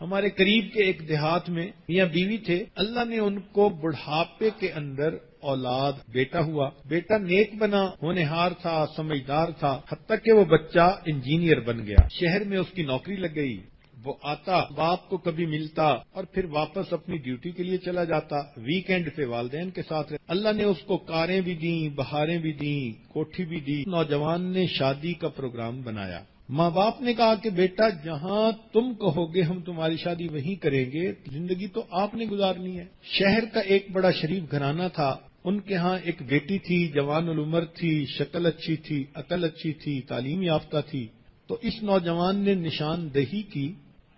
ہمارے قریب کے ایک دیہات میں میاں بیوی تھے، اللہ نے ان کو بڑھاپے کے اندر اولاد بیٹا ہوا، بیٹا نیک بنا، ہونہار تھا، سمجھدار تھا، حتیٰ کہ وہ بچہ انجینئر بن گیا، شہر میں اس کی نوکری لگ گئی، وہ آتا باپ کو کبھی ملتا اور پھر واپس اپنی ڈیوٹی کے لیے چلا جاتا، ویکینڈ پہ والدین کے ساتھ رہتا۔ اللہ نے اس کو کاریں بھی دیں، بہاریں بھی دیں، کوٹھی بھی دی۔ نوجوان نے شادی کا پروگرام بنایا، ماں باپ نے کہا کہ بیٹا جہاں تم کہو گے ہم تمہاری شادی وہیں کریں گے، زندگی تو آپ نے گزارنی ہے۔ شہر کا ایک بڑا شریف گھرانہ تھا، ان کے ہاں ایک بیٹی تھی، جوان العمر تھی، شکل اچھی تھی، عقل اچھی تھی، تعلیم یافتہ تھی۔ تو اس نوجوان نے نشاندہی کی،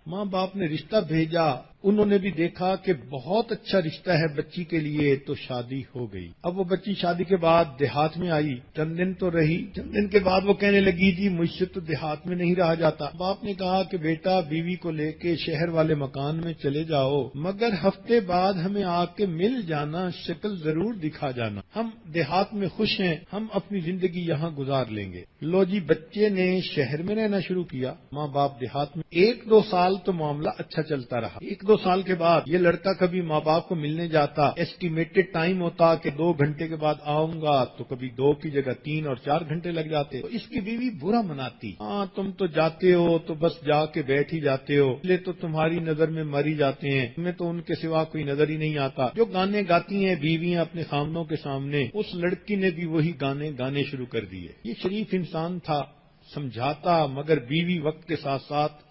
ماں باپ نے رشتہ بھیجا، انہوں نے بھی دیکھا کہ بہت اچھا رشتہ ہے بچی کے لیے، تو شادی ہو گئی۔ اب وہ بچی شادی کے بعد دیہات میں آئی، چند دن تو رہی، چند دن کے بعد وہ کہنے لگی جی مجھ سے تو دیہات میں نہیں رہا جاتا۔ باپ نے کہا کہ بیٹا بیوی کو لے کے شہر والے مکان میں چلے جاؤ، مگر ہفتے بعد ہمیں آ کے مل جانا، شکل ضرور دکھا جانا، ہم دیہات میں خوش ہیں، ہم اپنی زندگی یہاں گزار لیں گے۔ لو جی، بچے نے شہر میں رہنا شروع کیا، ماں باپ دیہات میں۔ 1-2 سال تو معاملہ اچھا چلتا رہا۔ 1-2 سال کے بعد یہ لڑکا کبھی ماں باپ کو ملنے جاتا، ایسٹیمیٹڈ ٹائم ہوتا کہ 2 گھنٹے کے بعد آؤں گا، تو کبھی 2 کی جگہ 3 اور 4 گھنٹے لگ جاتے۔ تو اس کی بیوی برا مناتی، ہاں تم تو جاتے ہو تو بس جا کے بیٹھ ہی جاتے ہو، لے تو تمہاری نظر میں مر ہی جاتے ہیں، تمہیں تو ان کے سوا کوئی نظر ہی نہیں آتا۔ جو گانے گاتی ہیں بیویاں اپنے خامنوں کے سامنے، اس لڑکی نے بھی وہی گانے گانے شروع کر دیے۔ یہ شریف انسان تھا، سمجھاتا، مگر بیوی وقت کے ساتھ ساتھ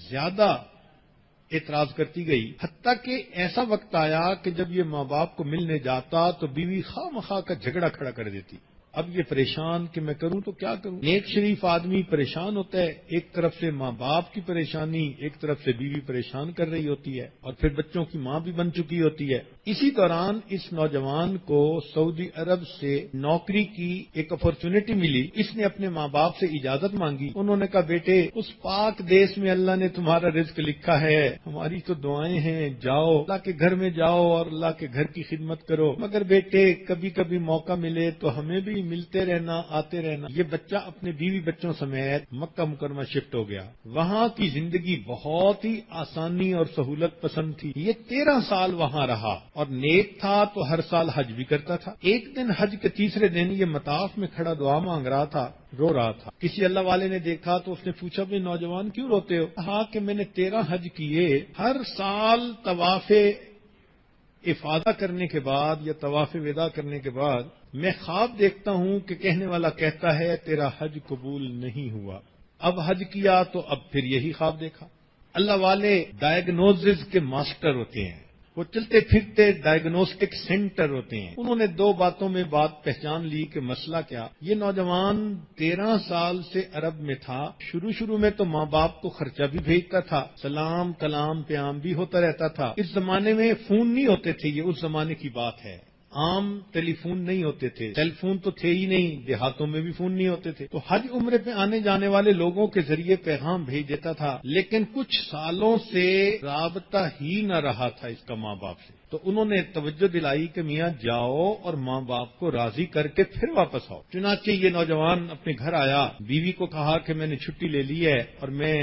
زیادہ اعتراض کرتی گئی، حتیٰ کہ ایسا وقت آیا کہ جب یہ ماں باپ کو ملنے جاتا تو بیوی خواہ مخواہ کا جھگڑا کھڑا کر دیتی۔ اب یہ پریشان کہ میں کروں تو کیا کروں۔ نیک شریف آدمی پریشان ہوتا ہے، ایک طرف سے ماں باپ کی پریشانی، ایک طرف سے بیوی پریشان کر رہی ہوتی ہے، اور پھر بچوں کی ماں بھی بن چکی ہوتی ہے۔ اسی دوران اس نوجوان کو سعودی عرب سے نوکری کی ایک اپرچونٹی ملی، اس نے اپنے ماں باپ سے اجازت مانگی۔ انہوں نے کہا بیٹے اس پاک دیس میں اللہ نے تمہارا رزق لکھا ہے، ہماری تو دعائیں ہیں، جاؤ اللہ کے گھر میں جاؤ اور اللہ کے گھر کی خدمت کرو، مگر بیٹے کبھی کبھی موقع ملے تو ہمیں بھی ملتے رہنا، آتے رہنا۔ یہ بچہ اپنے بیوی بچوں سمیت مکہ مکرمہ شفٹ ہو گیا۔ وہاں کی زندگی بہت ہی آسانی اور سہولت پسند تھی۔ یہ 13 سال وہاں رہا اور نیک تھا تو ہر سال حج بھی کرتا تھا۔ ایک دن حج کے تیسرے دن یہ مطاف میں کھڑا دعا مانگ رہا تھا، رو رہا تھا۔ کسی اللہ والے نے دیکھا تو اس نے پوچھا بھئی نوجوان کیوں روتے ہو؟ کہا کہ میں نے 13 حج کیے، ہر سال طواف افاضہ کرنے کے بعد یا طواف وداع کرنے کے بعد میں خواب دیکھتا ہوں کہ کہنے والا کہتا ہے تیرا حج قبول نہیں ہوا۔ اب حج کیا تو اب پھر یہی خواب دیکھا۔ اللہ والے ڈائگنوزز کے ماسٹر ہوتے ہیں، وہ چلتے پھرتے ڈائگنوسٹک سینٹر ہوتے ہیں۔ انہوں نے 2 باتوں میں بات پہچان لی کہ مسئلہ کیا۔ یہ نوجوان 13 سال سے عرب میں تھا، شروع میں تو ماں باپ کو خرچہ بھی بھیجتا تھا، سلام کلام پیام بھی ہوتا رہتا تھا۔ اس زمانے میں فون نہیں ہوتے تھے، یہ اس زمانے کی بات ہے، عام ٹیلی فون نہیں ہوتے تھے، سیل فون تو تھے ہی نہیں، دیہاتوں میں بھی فون نہیں ہوتے تھے، تو حج عمرے پہ آنے جانے والے لوگوں کے ذریعے پیغام بھیج دیتا تھا، لیکن کچھ سالوں سے رابطہ ہی نہ رہا تھا اس کا ماں باپ سے۔ تو انہوں نے توجہ دلائی کہ میاں جاؤ اور ماں باپ کو راضی کر کے پھر واپس آؤ۔ چنانچہ یہ نوجوان اپنے گھر آیا، بیوی کو کہا کہ میں نے چھٹی لے لی ہے اور میں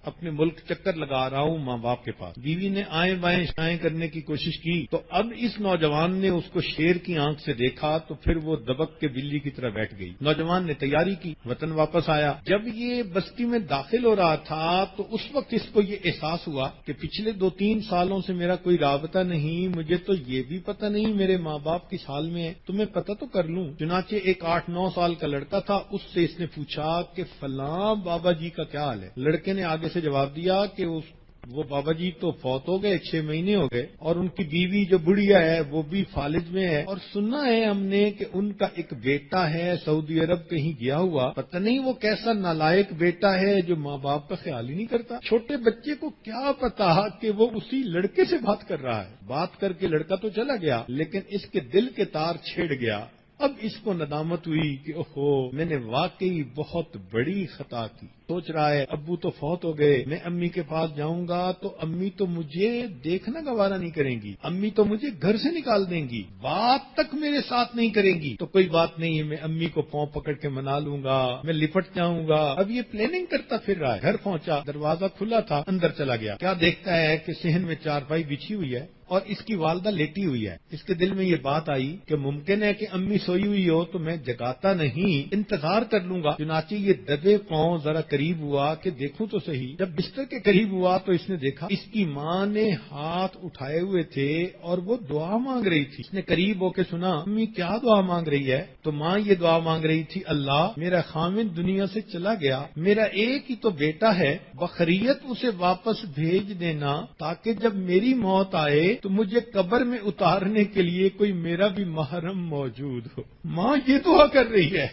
اپنے ملک چکر لگا رہا ہوں ماں باپ کے پاس۔ بیوی نے آئیں بائیں شائیں کرنے کی کوشش کی تو اب اس نوجوان نے اس کو شیر کی آنکھ سے دیکھا تو پھر وہ دبک کے بلی کی طرح بیٹھ گئی۔ نوجوان نے تیاری کی، وطن واپس آیا۔ جب یہ بستی میں داخل ہو رہا تھا تو اس وقت اس کو یہ احساس ہوا کہ پچھلے 2-3 سالوں سے میرا کوئی رابطہ نہیں، مجھے تو یہ بھی پتہ نہیں میرے ماں باپ کس حال میں ہیں، تو میں پتہ تو کر لوں۔ چنانچہ ایک 8-9 سال کا لڑکا تھا، اس سے اس نے پوچھا کہ فلاں بابا جی کا کیا حال ہے۔ لڑکے نے آگے سے جواب دیا کہ وہ بابا جی تو فوت ہو گئے، 6 مہینے ہو گئے، اور ان کی بیوی جو بڑھیا ہے وہ بھی فالج میں ہے، اور سنا ہے ہم نے کہ ان کا ایک بیٹا ہے سعودی عرب کہیں گیا ہوا، پتہ نہیں وہ کیسا نالائق بیٹا ہے جو ماں باپ کا خیال ہی نہیں کرتا۔ چھوٹے بچے کو کیا پتا کہ وہ اسی لڑکے سے بات کر رہا ہے۔ بات کر کے لڑکا تو چلا گیا، لیکن اس کے دل کے تار چھیڑ گیا اب اس کو ندامت ہوئی کہ اوہو میں نے واقعی بہت بڑی خطا کی. سوچ رہا ہے ابو تو فوت ہو گئے، میں امی کے پاس جاؤں گا تو امی تو مجھے دیکھنا گوارا نہیں کریں گی، امی تو مجھے گھر سے نکال دیں گی، بات تک میرے ساتھ نہیں کریں گی. تو کوئی بات نہیں ہے، میں امی کو پاؤں پکڑ کے منا لوں گا، میں لپٹ جاؤں گا. اب یہ پلاننگ کرتا پھر رہا ہے. گھر پہنچا، دروازہ کھلا تھا، اندر چلا گیا. کیا دیکھتا ہے کہ صحن میں چارپائی بچھی ہوئی ہے اور اس کی والدہ لیٹی ہوئی ہے. اس کے دل میں یہ بات آئی کہ ممکن ہے کہ امی سوئی ہوئی ہو تو میں جگاتا نہیں، انتظار کر لوں گا. چنانچہ یہ دبے پاؤں ذرا قریب ہوا کہ دیکھوں تو صحیح. جب بستر کے قریب ہوا تو اس نے دیکھا اس کی ماں نے ہاتھ اٹھائے ہوئے تھے اور وہ دعا مانگ رہی تھی. اس نے قریب ہو کے سنا امی کیا دعا مانگ رہی ہے؟ تو ماں یہ دعا مانگ رہی تھی، اللہ میرا خاوند دنیا سے چلا گیا، میرا ایک ہی تو بیٹا ہے، بخریت اسے واپس بھیج دینا تاکہ جب میری موت آئے تو مجھے قبر میں اتارنے کے لیے کوئی میرا بھی محرم موجود ہو. ماں یہ دعا کر رہی ہے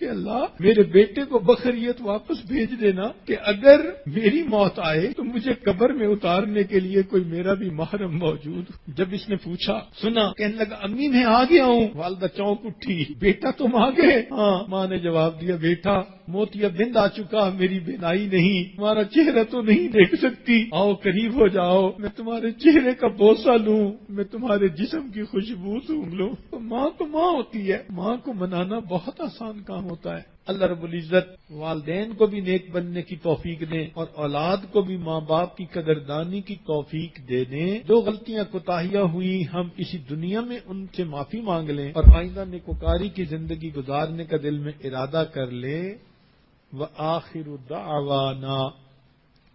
کہ اللہ میرے بیٹے کو بخریت واپس بھیج دینا کہ اگر میری موت آئے تو مجھے قبر میں اتارنے کے لیے کوئی میرا بھی محرم موجود ہو. جب اس نے پوچھا سنا کہنے لگا امی میں آ گیا ہوں. والدہ چونک اٹھی، بیٹا تم آ گئے؟ ہاں. ماں نے جواب دیا بیٹا موتیا بند آ چکا، میری بینائی نہیں، تمہارا چہرہ تو نہیں دیکھ سکتی، آؤ قریب ہو جاؤ، میں تمہارے چہرے کا بوسہ لوں، میں تمہارے جسم کی خوشبو سونگھ لوں. تو ماں تو ماں ہوتی ہے، ماں کو منانا بہت آسان کام ہوتا ہے. اللہ رب العزت والدین کو بھی نیک بننے کی توفیق دیں اور اولاد کو بھی ماں باپ کی قدردانی کی توفیق دے دیں. جو غلطیاں کوتاہیاں ہوئی ہم اسی دنیا میں ان سے معافی مانگ لیں اور آئندہ نیکوکاری کی زندگی گزارنے کا دل میں ارادہ کر لیں. وآخر دعوانا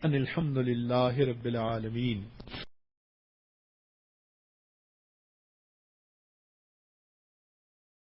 ان الحمد للہ رب العالمین.